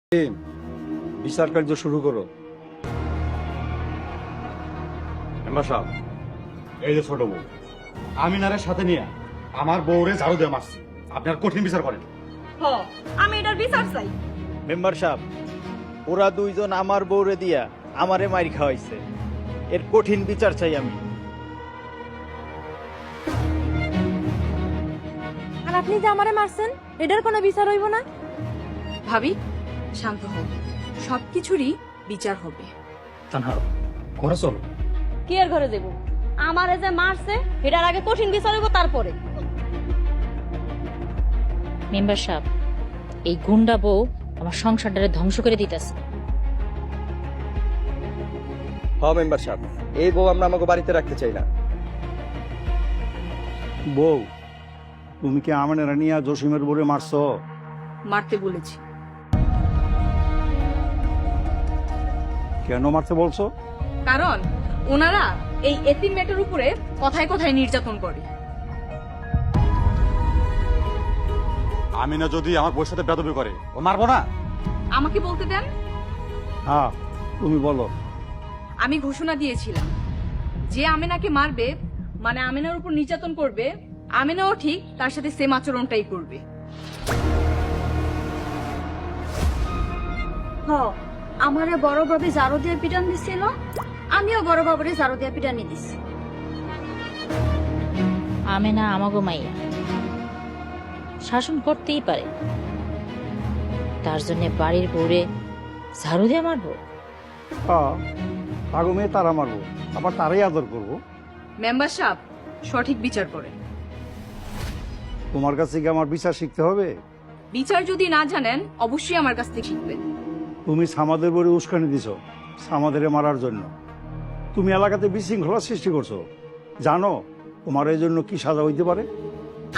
বিচার কার্য শুরু করো। মেম্বার সাহেব, এই যে ছোট বউ আমিনারের সাথে নিয়ে আমার বউরে ঝাড়ু দিয়ে মারছি, আপনার কঠিন বিচার করেন। আমি এটার বিচার চাই। মেম্বার সাহেব, ওরা দুইজন আমার বউরে দিয়া আমারে মাইর খাওয়াইছে, এর কঠিন বিচার চাই আমি। আর আপনি যে আমারে মারছেন এটার কোনো বিচার হইব না? ভাবি শান্ত হও, সবকিছুরই বিচার হবে। তানহা ঘরে চলো। কি এর ঘরে যাব? আমারে যে মারছে এটার আগে কঠিন বিচার হইব তারপরে। মেম্বার সাহেব, এই গুন্ডা বউ আমার সংসারটারে ধ্বংস করে দিতেছে। মেম্বার সাহেব, এই বউ আমরা আমাকে বাড়িতে রাখতে চাই না। বউ, তুমি কি আমিনারা নিয়ে জসিমের বউরে মারছো? মারতে বলেছি। কেন মারতে বলছো? কারণ ওনারা এই এতিম মেয়েটার উপরে কথায় কথায় নির্যাতন করে। আমিনা যদি আমার বউর সাথে বেদবি করে, ও মারবো না? আমাকে বলতে দেন। হ্যাঁ, তুমি বলো। আমি ঘোষণা দিয়েছিলাম যে আমিনাকে মারবে মানে আমিনার উপর নির্যাতন করবে, আমিনাও ঠিক তার সাথে সেম আচরণটাই করবে। আমারে বড় ভাবে জারো দিয়ে পিটান দিছিল, আমিও বড় বাবারে জারো দিয়ে পিটানি দিছি। আমি না আমাগো মাইয়া শাসন করতেই পারে, তার জন্য বাড়ির বউরে ঝাড়ু দিয়ে মারবো? হ্যাঁ, আগো মেয়ে তারা মারবো, আবার তারাই আদর করবো। মেম্বার সাহেব সঠিক বিচার করেন। তোমার কাছে কি আমার বিচার শিখতে হবে? বিচার যদি না জানেন অবশ্যই আমার কাছ থেকে শিখবেন। তুমি সামাদের বউরে উস্কানি দিছো সামাদের মারার জন্য। তুমি এলাকাতে বিশৃঙ্খলা সৃষ্টি করছো। জানো তোমার এই জন্য কি সাজা হইতে পারে?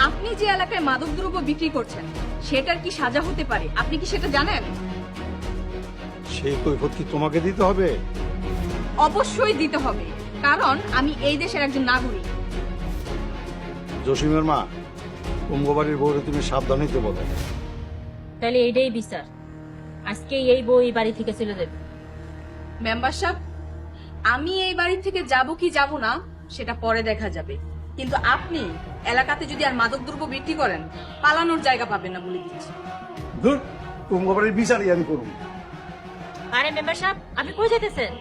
আপনি যে এলাকায় মাদকদ্রব্য বিক্রি করছেন সেটার কি সাজা হতে পারে আপনি কি সেটা জানেন? সেই কৈফত কি তোমাকে দিতে হবে? অবশ্যই দিতে হবে, কারণ আমি এই দেশের একজন নাগরিক। জসিমের মা, কুম্ভবাড়ির বউরে তুমি সাবধান হইতে বলো। তাহলে এইটাই বিচার, আজকে এই বউ এই বাড়ি থেকে চলে যাবে। মেম্বার সাহেব, আমি এই বাড়ি থেকে যাব কি যাব না সেটা পরে দেখা যাবে, কিন্তু আপনি এলাকাতে যদি আর মাদকদ্রব্য বিক্রি করেন পালানোর জায়গা পাবেন না বলে দিচ্ছি। ধুর, কুম্ভবাড়ির বিচারই আমি করব। আরে মেম্বার সাহেব, আপনি কই যেতেছেন?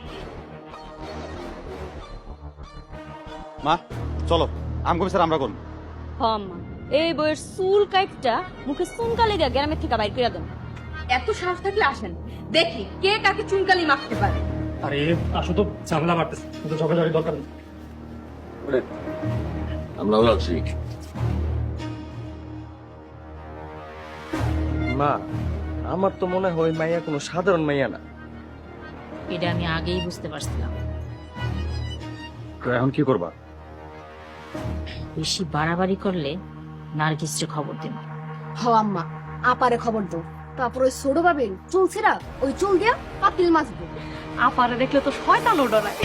মা চলো, আমগো বিচার আমরা করব। আম্মা, এই বইয়ের চুল কাইটটা মুখে চুনকালি দিয়া গ্রামের থেকে বাইর করে দেন। এত সাহস থাকলে আসেন, দেখি কে কাকে চুনকালি মাখতে পারে। আরে আসো তো, ঝামেলা বাড়তেছে, কিন্তু ঝগড়াঝাড়ি দরকার নেই। আমরাও যাচ্ছি। মা, আমার তো মনে হয় মাইয়া কোনো সাধারণ মাইয়া না। এটা আমি আগেই বুঝতে পারছিলাম। এখন কি করবা? বেশি বাড়াবাড়ি করলে নার্গিসকে খবর দেব। আম্মা, আপারে খবর দাও, তারপর ওই ছোট পাবেন চুল ছিড়া ওই চুল দিয়া পাতিল মাছবো। আপারে দেখলে তো শয়তানও ডরায়।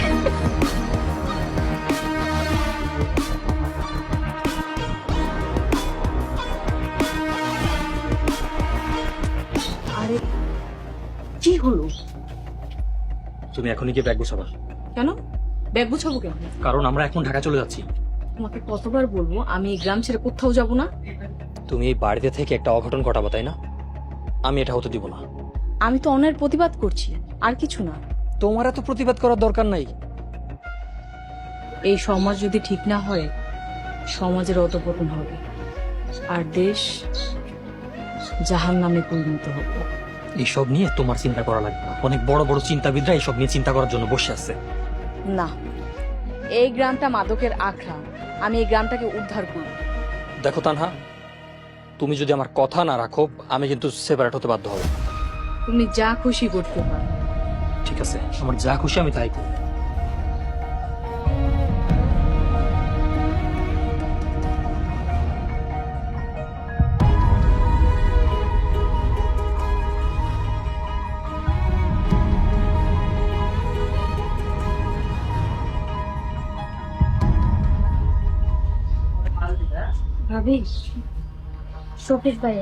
আরে কি হলো? তুমি এখনই গিয়ে ব্যাগ গোছাবা। কেন ব্যাগ গুছাবো কেন? কারণ আমরা এখন ঢাকা চলে যাচ্ছি। তোমাকে কতবার বলবো আমি এই গ্রাম ছেড়ে কোথাও যাব না? তুমি এই বাড়িতে থেকে একটা অঘটন ঘটাবো, তাই না? আমি এটা হতে দিব না। আমি তো অন্যের প্রতিবাদ করছি, আর কিছু না। তোমার এত প্রতিবাদ করার দরকার নাই। এই সমাজ যদি ঠিক না হয় সমাজের অধঃপতন হবে, আর দেশ জাহান্নামে পরিণত হবে। এইসব নিয়ে তোমার চিন্তা করা লাগবে না। অনেক বড় বড় চিন্তাবিদরা এইসব নিয়ে চিন্তা করার জন্য বসে আছে। না, এই গ্রামটা মাদকের আখড়া, আমি এই গ্রামটাকে উদ্ধার করব। দেখো তানহা, তুমি যদি আমার কথা না রাখো আমি কিন্তু সেপারেট হতে বাধ্য হব। তুমি যা খুশি করতে পারো। ঠিক আছে, আমার যা খুশি আমি তাই করব। ভাবি, শফিক ভাই